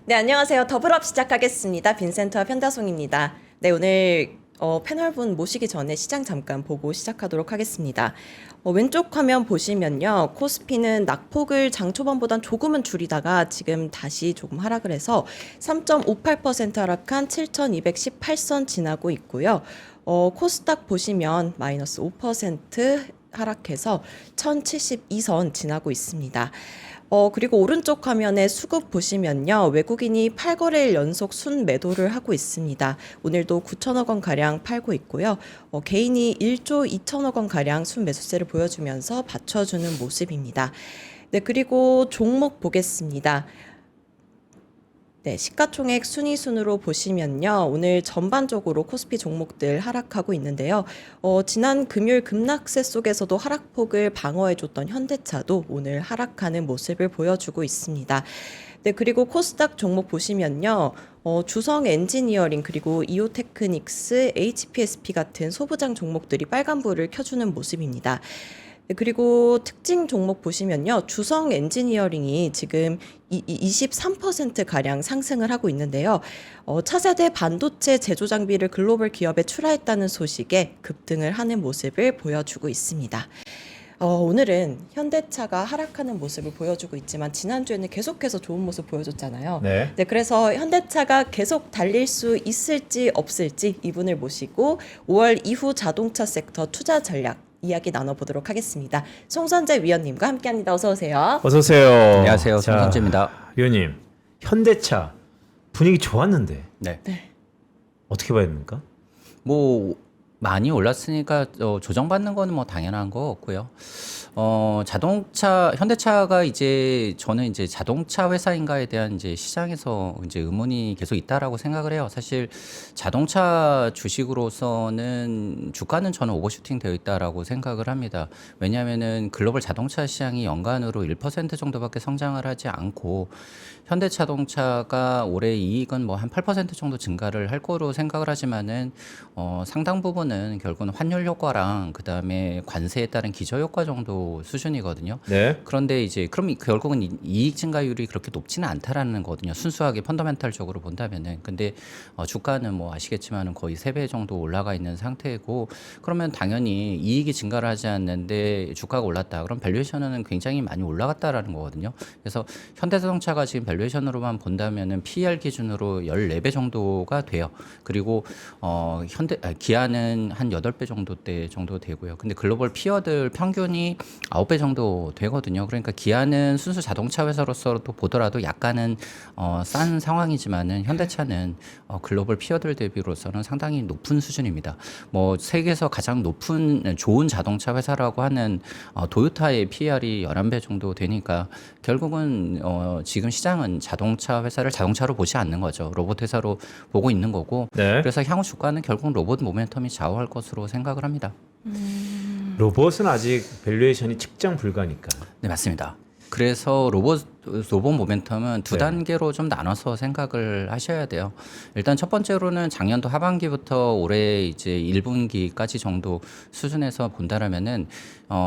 네, 안녕하세요. 더블업 시작하겠습니다. 빈센트와 편다송입니다. 네, 오늘 패널분 모시기 전에 시장 잠깐 보고 시작하도록 하겠습니다. 왼쪽 화면 보시면요. 코스피는 낙폭을 장 초반보단 조금은 줄이다가 지금 다시 조금 하락을 해서 3.58% 하락한 7,218선 지나고 있고요. 코스닥 보시면 마이너스 5% 하락해서 1,072선 지나고 있습니다. 그리고 오른쪽 화면에 수급 보시면요. 외국인이 8거래일 연속 순매도를 하고 있습니다. 오늘도 9천억 원 가량 팔고 있고요. 개인이 1조 2천억 원 가량 순매수세를 보여주면서 받쳐주는 모습입니다. 네, 그리고 종목 보겠습니다. 네, 시가총액 순위순으로 보시면요. 오늘 전반적으로 코스피 종목들 하락하고 있는데요. 지난 금요일 급락세 속에서도 하락폭을 방어해줬던 현대차도 오늘 하락하는 모습을 보여주고 있습니다. 네, 그리고 코스닥 종목 보시면요. 주성 엔지니어링 그리고 이오테크닉스, HPSP 같은 소부장 종목들이 빨간불을 켜주는 모습입니다. 네, 그리고 특징 종목 보시면요. 주성 엔지니어링이 지금 23%가량 상승을 하고 있는데요. 차세대 반도체 제조 장비를 글로벌 기업에 출하했다는 소식에 급등을 하는 모습을 보여주고 있습니다. 오늘은 현대차가 하락하는 모습을 보여주고 있지만 지난주에는 계속해서 좋은 모습 보여줬잖아요. 네. 네, 그래서 현대차가 계속 달릴 수 있을지 없을지 이분을 모시고 5월 이후 자동차 섹터 투자 전략 이야기 나눠보도록 하겠습니다. 송선재 위원님과 함께합니다. 어서 오세요. 어서 오세요. 안녕하세요. 송선재입니다. 위원님, 현대차 분위기 좋았는데 네. 어떻게 봐야 됩니까? 뭐 많이 올랐으니까 조정받는 거는 뭐 당연한 거 같고요. 현대차가 이제 저는 이제 자동차 회사인가에 대한 이제 시장에서 이제 의문이 계속 있다라고 생각을 해요. 사실 자동차 주식으로서는 주가는 저는 오버슈팅 되어 있다라고 생각을 합니다. 왜냐하면은 글로벌 자동차 시장이 연간으로 1% 정도밖에 성장을 하지 않고 현대자동차가 올해 이익은 뭐 한 8% 정도 증가를 할 거로 생각을 하지만은 상당 부분은 결국은 환율 효과랑 그다음에 관세에 따른 기저 효과 정도 수준이거든요. 네. 그런데 이제 그럼 결국은 이익 증가율이 그렇게 높지는 않다라는 거거든요. 순수하게 펀더멘탈적으로 본다면은. 근데 주가는 뭐 아시겠지만은 거의 3배 정도 올라가 있는 상태고 그러면 당연히 이익이 증가를 하지 않는데 주가가 올랐다. 그럼 밸류에이션은 굉장히 많이 올라갔다라는 거거든요. 그래서 현대자동차가 지금 밸류에이션으로만 본다면은 PER 기준으로 14배 정도가 돼요. 그리고 기아는 한 8배 정도 되고요. 근데 글로벌 피어들 평균이 9배 정도 되거든요. 그러니까 기아는 순수 자동차 회사로서도 보더라도 약간은 싼 상황이지만은 현대차는 글로벌 피어들 대비로서는 상당히 높은 수준입니다. 뭐 세계에서 가장 높은 좋은 자동차 회사라고 하는 도요타의 PER이 11배 정도 되니까 결국은 지금 시장은 자동차 회사를 자동차로 보지 않는 거죠. 로봇 회사로 보고 있는 거고. 네. 그래서 향후 주가는 결국 로봇 모멘텀이 좌우할 것으로 생각을 합니다. 로봇은 아직 밸류에이션이 측정 불가니까. 네, 맞습니다. 그래서 로봇 모멘텀은 두 네. 단계로 좀 나눠서 생각을 하셔야 돼요. 일단 첫 번째로는 작년도 하반기부터 올해 이제 1분기까지 정도 수준에서 본다라면은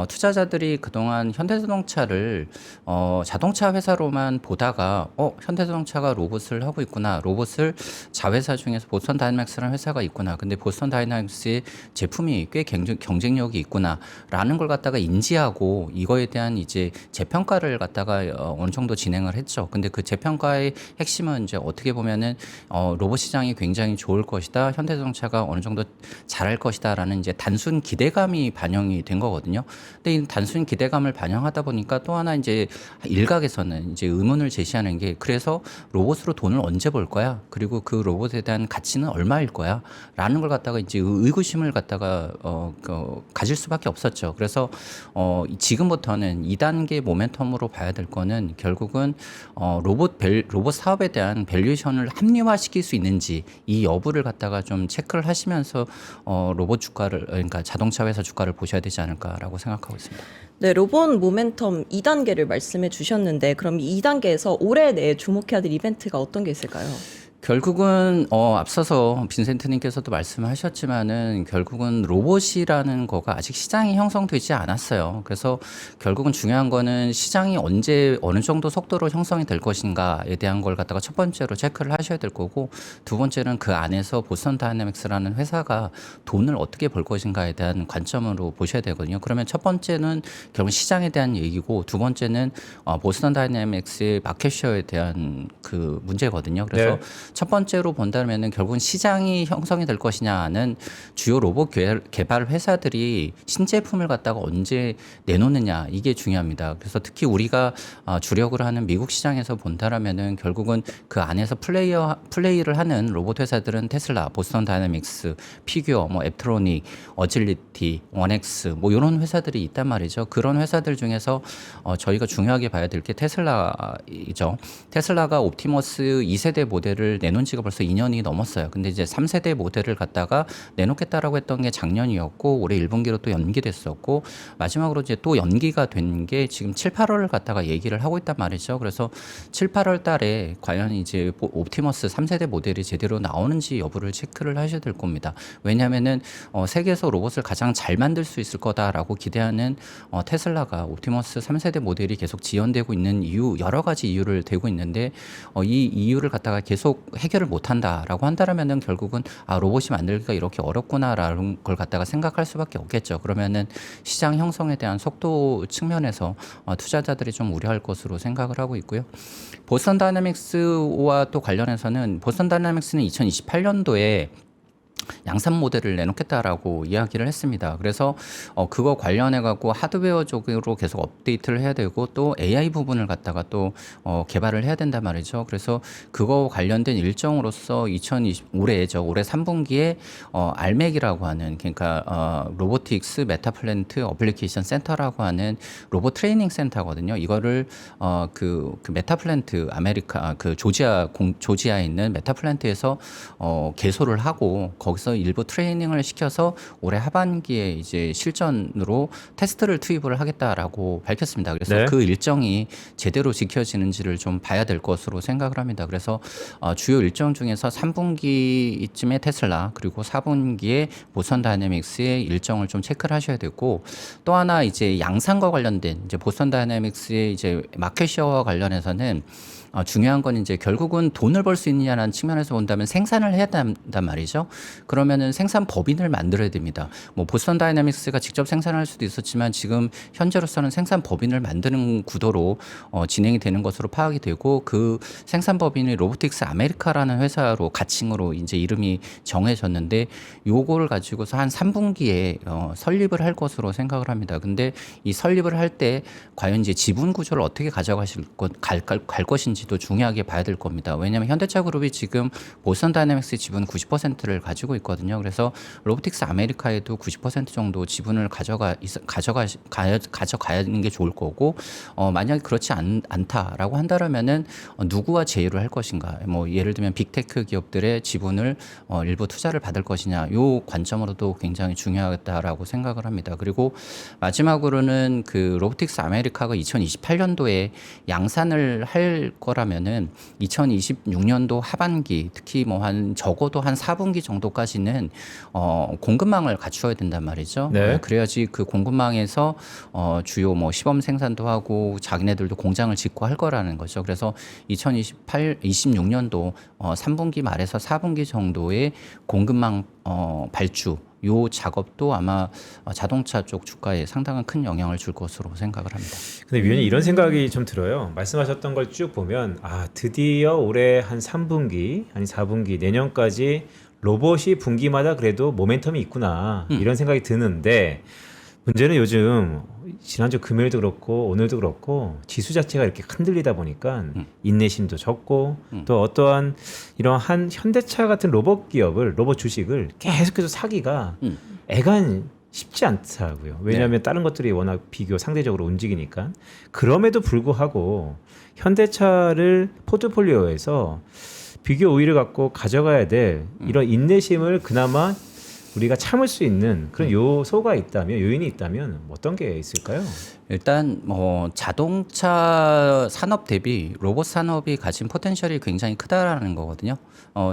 투자자들이 그동안 현대자동차를 자동차 회사로만 보다가 현대자동차가 로봇을 하고 있구나. 로봇을 자회사 중에서 보스턴 다이내믹스라는 회사가 있구나. 근데 보스턴 다이내믹스의 제품이 꽤 경쟁력이 있구나라는 걸 갖다가 인지하고 이거에 대한 이제 재평가를 갖다가 어느 정도 진행을 했죠. 근데 그 재평가의 핵심은 이제 어떻게 보면은 로봇 시장이 굉장히 좋을 것이다. 현대자동차가 어느 정도 잘할 것이다라는 이제 단순 기대감이 반영이 된 거거든요. 근데 이 단순 기대감을 반영하다 보니까 또 하나 이제 일각에서는 이제 의문을 제시하는 게 그래서 로봇으로 돈을 언제 벌 거야? 그리고 그 로봇에 대한 가치는 얼마일 거야? 라는 걸 갖다가 이제 의구심을 갖다가 가질 수밖에 없었죠. 그래서 지금부터는 2단계 모멘텀으로 봐야 될 거는 결국은 로봇 사업에 대한 밸류에이션을 합리화시킬 수 있는지 이 여부를 갖다가 좀 체크를 하시면서 로봇 주가를 그러니까 자동차 회사 주가를 보셔야 되지 않을까라고 생각하고 있습니다. 네, 로봇 모멘텀 2단계를 말씀해 주셨는데 그럼 이 2단계에서 올해 내에 주목해야 될 이벤트가 어떤 게 있을까요? 결국은 앞서서 빈센트님께서도 말씀하셨지만은 결국은 로봇이라는 거가 아직 시장이 형성되지 않았어요. 그래서 결국은 중요한 거는 시장이 언제 어느 정도 속도로 형성이 될 것인가에 대한 걸 갖다가 첫 번째로 체크를 하셔야 될 거고, 두 번째는 그 안에서 보스턴 다이내믹스라는 회사가 돈을 어떻게 벌 것인가에 대한 관점으로 보셔야 되거든요. 그러면 첫 번째는 결국 시장에 대한 얘기고, 두 번째는 보스턴 다이내믹스의 마켓쉐어에 대한 그 문제거든요. 그래서 네. 첫 번째로 본다면은 결국은 시장이 형성이 될 것이냐는 주요 로봇 개발 회사들이 신제품을 갖다가 언제 내놓느냐, 이게 중요합니다. 그래서 특히 우리가 주력을 하는 미국 시장에서 본다라면은 결국은 그 안에서 플레이를 하는 로봇 회사들은 테슬라, 보스턴 다이내믹스, 피규어, 뭐 앱트로닉, 어질리티, 원엑스 뭐 이런 회사들이 있단 말이죠. 그런 회사들 중에서 저희가 중요하게 봐야 될 게 테슬라이죠. 테슬라가 옵티머스 2세대 모델을 내놓은 지가 벌써 2년이 넘었어요. 근데 이제 3세대 모델을 갖다가 내놓겠다라고 했던 게 작년이었고, 올해 1분기로 또 연기됐었고, 마지막으로 이제 또 연기가 된 게 지금 7, 8월을 갖다가 얘기를 하고 있단 말이죠. 그래서 7, 8월 달에 과연 이제 옵티머스 3세대 모델이 제대로 나오는지 여부를 체크를 하셔야 될 겁니다. 왜냐하면은 세계에서 로봇을 가장 잘 만들 수 있을 거다라고 기대하는 테슬라가 옵티머스 3세대 모델이 계속 지연되고 있는 이유, 여러 가지 이유를 대고 있는데, 이 이유를 갖다가 계속 해결을 못한다라고 한다면은 결국은 로봇이 만들기가 이렇게 어렵구나라는 걸 갖다가 생각할 수밖에 없겠죠. 그러면은 시장 형성에 대한 속도 측면에서 투자자들이 좀 우려할 것으로 생각을 하고 있고요. 보스턴 다이내믹스와 또 관련해서는 보스턴 다이내믹스는 2028년도에 양산 모델을 내놓겠다라고 이야기를 했습니다. 그래서 그거 관련해 갖고 하드웨어 쪽으로 계속 업데이트를 해야 되고, 또 AI 부분을 갖다가 또 개발을 해야 된단 말이죠. 그래서 그거 관련된 일정으로서 올해죠. 올해 3분기에 알맥이라고 하는, 그러니까 로보틱스 메타플랜트 어플리케이션 센터라고 하는 로봇 트레이닝 센터거든요. 이거를 그 메타플랜트 아메리카 그 조지아에 있는 메타플랜트에서 개소를 하고, 거기서 일부 트레이닝을 시켜서 올해 하반기에 이제 실전으로 테스트를 투입을 하겠다라고 밝혔습니다. 그래서 네. 그 일정이 제대로 지켜지는지를 좀 봐야 될 것으로 생각을 합니다. 그래서 주요 일정 중에서 3분기쯤에 테슬라, 그리고 4분기에 보스턴 다이내믹스의 일정을 좀 체크를 하셔야 되고, 또 하나 이제 양산과 관련된 이제 보스턴 다이내믹스의 이제 마켓쉐어와 관련해서는 중요한 건 이제 결국은 돈을 벌 수 있느냐라는 측면에서 본다면 생산을 해야 된단 말이죠. 그러면은 생산 법인을 만들어야 됩니다. 뭐 보스턴 다이내믹스가 직접 생산할 수도 있었지만 지금 현재로서는 생산 법인을 만드는 구도로 진행이 되는 것으로 파악이 되고, 그 생산 법인이 로보틱스 아메리카라는 회사로 가칭으로 이제 이름이 정해졌는데, 요거를 가지고서 한 3분기에 설립을 할 것으로 생각을 합니다. 근데 이 설립을 할 때 과연 이제 지분 구조를 어떻게 갈 것인지도 중요하게 봐야 될 겁니다. 왜냐하면 현대차 그룹이 지금 보스턴 다이내믹스 지분 90%를 가지고 있거든요. 그래서 로보틱스 아메리카에도 90% 정도 지분을 가져가는 게 좋을 거고, 만약에 그렇지 않다라고 한다면은 누구와 제휴를 할 것인가, 뭐 예를 들면 빅테크 기업들의 지분을 일부 투자를 받을 것이냐, 요 관점으로도 굉장히 중요하다라고 생각을 합니다. 그리고 마지막으로는 그 로보틱스 아메리카가 2028년도에 양산을 할 거라면은 2026년도 하반기, 특히 뭐 한 적어도 한 4분기 정도까지는 공급망을 갖추어야 된단 말이죠. 네. 그래야지 그 공급망에서 주요 뭐 시범 생산도 하고 자기네들도 공장을 짓고 할 거라는 거죠. 그래서 26년도 3분기 말에서 4분기 정도의 공급망 발주, 요 작업도 아마 자동차 쪽 주가에 상당한 큰 영향을 줄 것으로 생각을 합니다. 근데 위원님, 이런 생각이 좀 들어요. 말씀하셨던 걸 쭉 보면 드디어 올해 한 3분기 아니 4분기 내년까지 로봇이 분기마다 그래도 모멘텀이 있구나, 이런 생각이 드는데, 문제는 요즘 지난주 금요일도 그렇고 오늘도 그렇고 지수 자체가 이렇게 흔들리다 보니까 인내심도 적고, 또 어떠한 이러한 현대차 같은 로봇 기업을, 로봇 주식을 계속해서 사기가 애간 쉽지 않더라고요. 왜냐하면 다른 것들이 워낙 비교 상대적으로 움직이니까. 그럼에도 불구하고 현대차를 포트폴리오에서 비교 우위를 갖고 가져가야 될 이런 인내심을 그나마 우리가 참을 수 있는 그런 요소가 있다면, 요인이 있다면 어떤 게 있을까요? 일단 자동차 산업 대비 로봇 산업이 가진 포텐셜이 굉장히 크다라는 거거든요.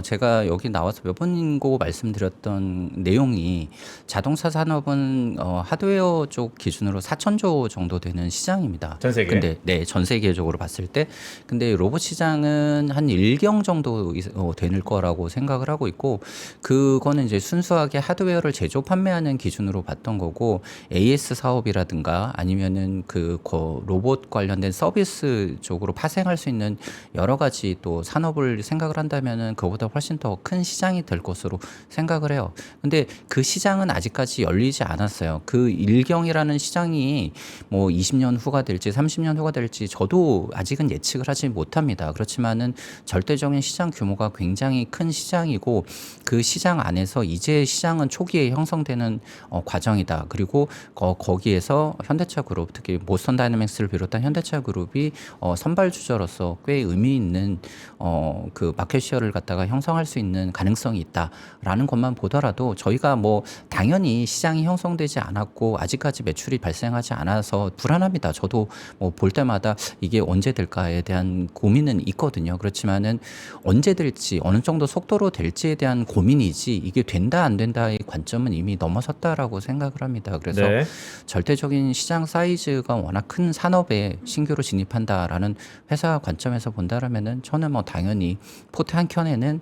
제가 여기 나와서 몇 번이고 말씀드렸던 내용이 자동차 산업은 하드웨어 쪽 기준으로 4천조 정도 되는 시장입니다. 전 세계? 근데 네, 전 세계적으로 봤을 때 근데 로봇 시장은 한 1경 정도 되는 거라고 생각을 하고 있고 그거는 이제 순수하게 하드웨어를 제조 판매하는 기준으로 봤던 거고 AS 사업이라든가 아니면은 로봇 관련된 서비스 쪽으로 파생할 수 있는 여러 가지 또 산업을 생각을 한다면은 그보다 훨씬 더 큰 시장이 될 것으로 생각을 해요. 근데 그 시장은 아직까지 열리지 않았어요. 그 일경이라는 시장이 뭐 20년 후가 될지 30년 후가 될지 저도 아직은 예측을 하지 못합니다. 그렇지만은 절대적인 시장 규모가 굉장히 큰 시장이고 그 시장 안에서 이제 시장은 초기에 형성되는 과정이다. 그리고 거기에서 현대차 그룹 특히 보스턴 다이내믹스를 비롯한 현대차 그룹이 선발주자로서 꽤 의미 있는 그 마켓 쉐어를 갖다가 형성할 수 있는 가능성이 있다라는 것만 보더라도 저희가 뭐 당연히 시장이 형성되지 않았고 아직까지 매출이 발생하지 않아서 불안합니다. 저도 뭐 볼 때마다 이게 언제 될까에 대한 고민은 있거든요. 그렇지만은 언제 될지 어느 정도 속도로 될지에 대한 고민이지 이게 된다 안 된다의 관점은 이미 넘어섰다라고 생각을 합니다. 그래서 네. 절대적인 시장 사이즈가 워낙 큰 산업에 신규로 진입한다라는 회사 관점에서 본다라면은 저는 뭐 당연히 포트 한 켠에는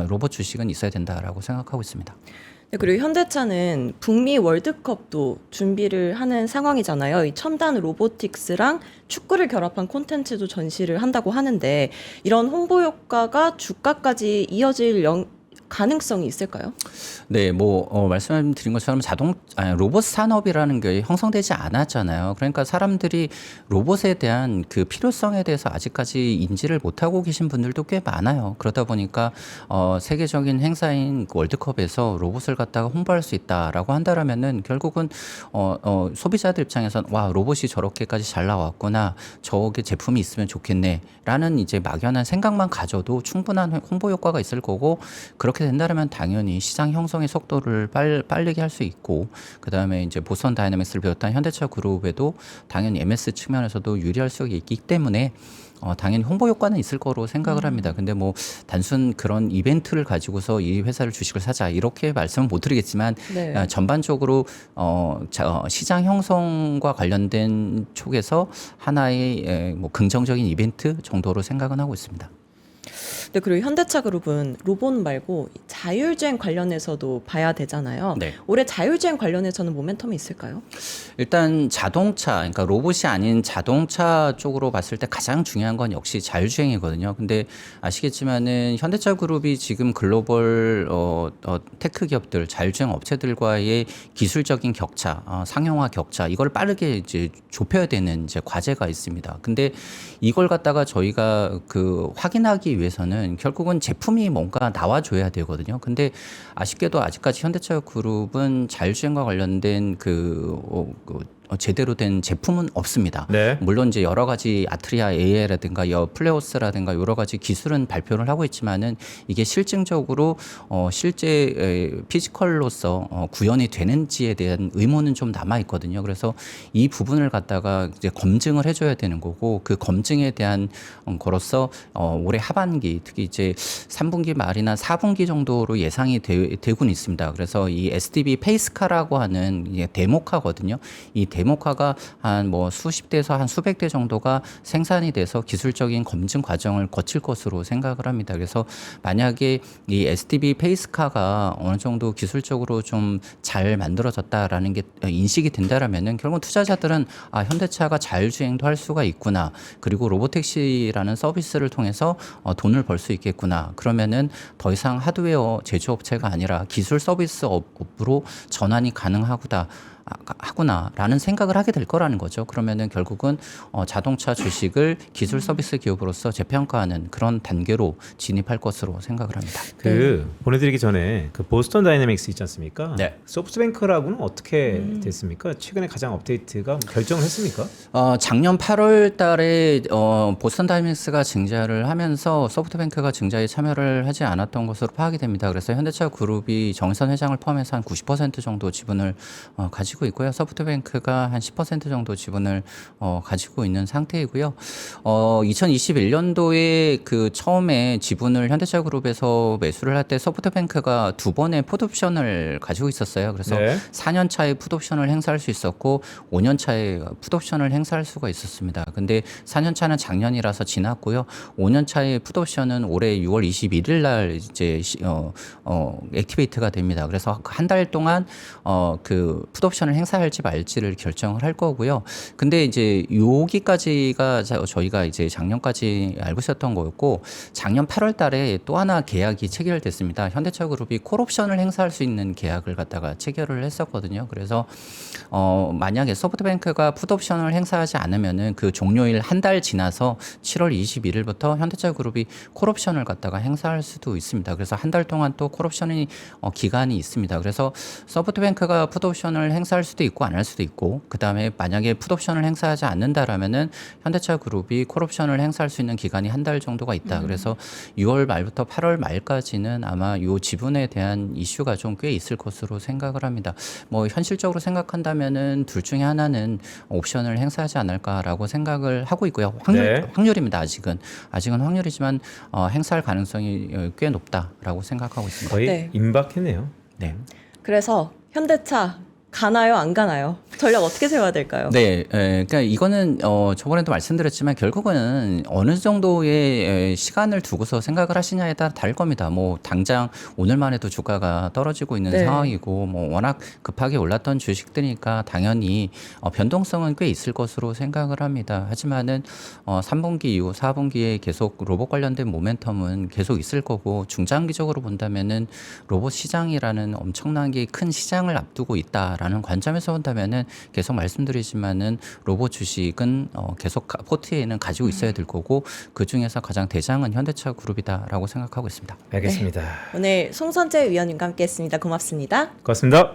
로봇 주식은 있어야 된다라고 생각하고 있습니다. 네, 그리고 현대차는 북미 월드컵도 준비를 하는 상황이잖아요. 이 첨단 로보틱스랑 축구를 결합한 콘텐츠도 전시를 한다고 하는데 이런 홍보 효과가 주가까지 이어질 가능성이 있을까요? 네, 말씀드린 것처럼 로봇 산업이라는 게 형성되지 않았잖아요. 그러니까 사람들이 로봇에 대한 그 필요성에 대해서 아직까지 인지를 못하고 계신 분들도 꽤 많아요. 그러다 보니까 세계적인 행사인 월드컵에서 로봇을 갖다가 홍보할 수 있다라고 한다라면은 결국은 소비자들 입장에서는 와, 로봇이 저렇게까지 잘 나왔구나. 저게 제품이 있으면 좋겠네라는 이제 막연한 생각만 가져도 충분한 홍보 효과가 있을 거고 그렇게 된다면 당연히 시장 형성의 속도를 빠르게 할 수 있고 그다음에 이제 보스턴 다이내믹스를 비롯한 현대차 그룹에도 당연히 MS 측면에서도 유리할 수 있기 때문에 당연히 홍보 효과는 있을 거로 생각을 합니다. 근데 뭐 단순 그런 이벤트를 가지고서 이 회사를 주식을 사자 이렇게 말씀은 못 드리겠지만 네. 전반적으로 시장 형성과 관련된 쪽에서 하나의 뭐 긍정적인 이벤트 정도로 생각은 하고 있습니다. 네, 그리고 현대차 그룹은 로봇 말고 자율주행 관련해서도 봐야 되잖아요. 네. 올해 자율주행 관련해서는 모멘텀이 있을까요? 일단 자동차, 그러니까 로봇이 아닌 자동차 쪽으로 봤을 때 가장 중요한 건 역시 자율주행이거든요. 근데 아시겠지만은 현대차 그룹이 지금 글로벌 테크 기업들, 자율주행 업체들과의 기술적인 격차, 상용화 격차 이걸 빠르게 이제 좁혀야 되는 이제 과제가 있습니다. 근데 이걸 갖다가 저희가 확인하기 위해서는 결국은 제품이 뭔가 나와줘야 되거든요. 근데 아쉽게도 아직까지 현대차 그룹은 자율주행과 관련된 제대로 된 제품은 없습니다. 네. 물론 이제 여러 가지 아트리아 AI라든가 플레오스라든가 여러 가지 기술은 발표를 하고 있지만은 이게 실증적으로 실제 피지컬로서 구현이 되는지에 대한 의문은 좀 남아 있거든요. 그래서 이 부분을 갖다가 이제 검증을 해줘야 되는 거고 그 검증에 대한 거로서 올해 하반기 특히 이제 3분기 말이나 4분기 정도로 예상이 되고는 있습니다. 그래서 이 SDV 페이스카라고 하는 이게 데모카거든요. 이 데모카가 한 수십 대에서 한 수백 대 정도가 생산이 돼서 기술적인 검증 과정을 거칠 것으로 생각을 합니다. 그래서 만약에 이 SDV 페이스카가 어느 정도 기술적으로 좀 잘 만들어졌다라는 게 인식이 된다라면은 결국 투자자들은 현대차가 자율주행도 할 수가 있구나. 그리고 로보택시라는 서비스를 통해서 돈을 벌 수 있겠구나. 그러면은 더 이상 하드웨어 제조업체가 아니라 기술 서비스업으로 전환이 가능하구나라는 생각을 하게 될 거라는 거죠. 그러면은 결국은 자동차 주식을 기술 서비스 기업으로서 재평가하는 그런 단계로 진입할 것으로 생각을 합니다. 보내드리기 전에 보스턴 다이내믹스 있지 않습니까? 네. 소프트뱅크라고는 어떻게 됐습니까? 최근에 가장 업데이트가 결정을 했습니까? 작년 8월 달에 보스턴 다이내믹스가 증자를 하면서 소프트뱅크가 증자에 참여를 하지 않았던 것으로 파악이 됩니다. 그래서 현대차 그룹이 정의선 회장을 포함해서 한 90% 정도 지분을 가지고 가지고 있고요. 소프트뱅크가 한 10% 정도 지분을 가지고 있는 상태이고요. 2021년도에 그 처음에 지분을 현대차그룹에서 매수를 할 때 소프트뱅크가 두 번의 풋옵션을 가지고 있었어요. 그래서 네. 4년 차에 풋옵션을 행사할 수 있었고 5년 차에 풋옵션을 행사할 수가 있었습니다. 근데 4년 차는 작년이라서 지났고요. 5년 차의 풋옵션은 올해 6월 21일 날 이제 액티베이트가 됩니다. 그래서 한 달 동안 그 풋옵션을 행사할지 말지를 결정을 할 거고요. 근데 이제 여기까지가 저희가 이제 작년까지 알고 있었던 거였고 작년 8월 달에 또 하나 계약이 체결됐습니다. 현대차그룹이 콜옵션을 행사할 수 있는 계약을 갖다가 체결을 했었거든요. 그래서 만약에 소프트뱅크가 풋옵션을 행사하지 않으면은 그 종료일 한 달 지나서 7월 21일부터 현대차그룹이 콜옵션을 갖다가 행사할 수도 있습니다. 그래서 한 달 동안 또 콜옵션이 기간이 있습니다. 그래서 소프트뱅크가 풋옵션을 행사할 수도 있고 안 할 수도 있고 그다음에 만약에 풋옵션을 행사하지 않는다라면은 현대차그룹이 콜옵션을 행사할 수 있는 기간이 한 달 정도가 있다. 그래서 6월 말부터 8월 말까지는 아마 요 지분에 대한 이슈가 좀 꽤 있을 것으로 생각을 합니다. 뭐 현실적으로 생각한다면은 둘 중에 하나는 옵션을 행사하지 않을까라고 생각을 하고 있고요. 확률입니다. 아직은 확률이지만 행사할 가능성이 꽤 높다라고 생각하고 있습니다. 거의 네. 임박했네요. 네. 그래서 현대차 가나요, 안 가나요? 전략 어떻게 세워야 될까요? 네, 그러니까 이거는 저번에도 말씀드렸지만 결국은 어느 정도의 시간을 두고서 생각을 하시냐에 따라 다를 겁니다. 뭐 당장 오늘만 해도 주가가 떨어지고 있는 네. 상황이고 뭐 워낙 급하게 올랐던 주식들이니까 당연히 변동성은 꽤 있을 것으로 생각을 합니다. 하지만은 3분기 이후 4분기에 계속 로봇 관련된 모멘텀은 계속 있을 거고 중장기적으로 본다면은 로봇 시장이라는 엄청나게 큰 시장을 앞두고 있다라는 관점에서 본다면은 계속 말씀드리지만은 로봇 주식은 계속 포트에는 가지고 있어야 될 거고 그 중에서 가장 대장은 현대차 그룹이다라고 생각하고 있습니다. 알겠습니다. 오늘 송선재 위원님과 함께했습니다. 고맙습니다. 고맙습니다.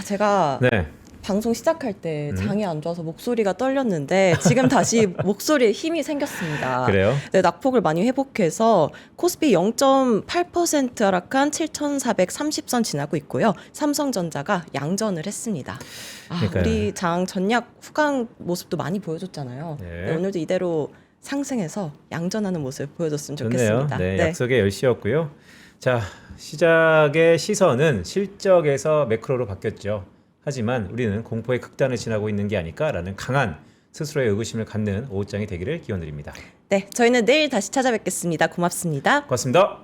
제가 네. 방송 시작할 때 장이 안 좋아서 목소리가 떨렸는데 지금 다시 목소리에 힘이 생겼습니다. 그래요? 네, 낙폭을 많이 회복해서 코스피 0.8% 하락한 7,430선 지나고 있고요. 삼성전자가 양전을 했습니다. 그러니까요. 우리 장 전략 후강 모습도 많이 보여줬잖아요. 네. 네, 오늘도 이대로 상승해서 양전하는 모습 보여줬으면 좋네요. 좋겠습니다. 네, 약속의 10시였고요. 자, 시작의 시선은 실적에서 매크로로 바뀌었죠. 하지만 우리는 공포의 극단을 지나고 있는 게 아닐까라는 강한 스스로의 의구심을 갖는 오후장이 되기를 기원드립니다. 네, 저희는 내일 다시 찾아뵙겠습니다. 고맙습니다. 고맙습니다.